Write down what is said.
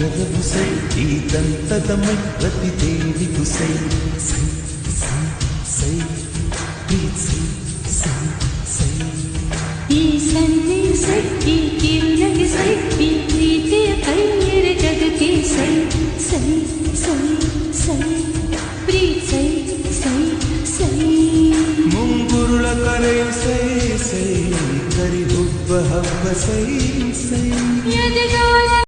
ಅಕ್ಷರವು ಸೈ ಈ ದಂತದ ಮೈ ಪ್ರತಿ ದೇವಿಗೂ ಸೈ ಸೈ ಸೈ ಸೈ ಪ್ರೀತಿ ಸೈ ಸೈ ಈ ಸನ್ನೆ ಸೈ ಈ ಕಿರುನಗೆ ಸೈ ಈ ಪ್ರೀತಿಯ ಕೈಯರೆ ಜಗಕ್ಕೆ ಸೈ ಸೈ ಸೈ ಸೈ ಪ್ರೀತಿ ಸೈ ಸೈ ಸೈ ಮುಂಗುರುಳ ಕರೆಯು ಸೈ ಸೈ ಕರಿ ಹುಬ್ಬ ಹಬ್ಬ ಸೈ ಸೈ ಎದೆಗಾಲ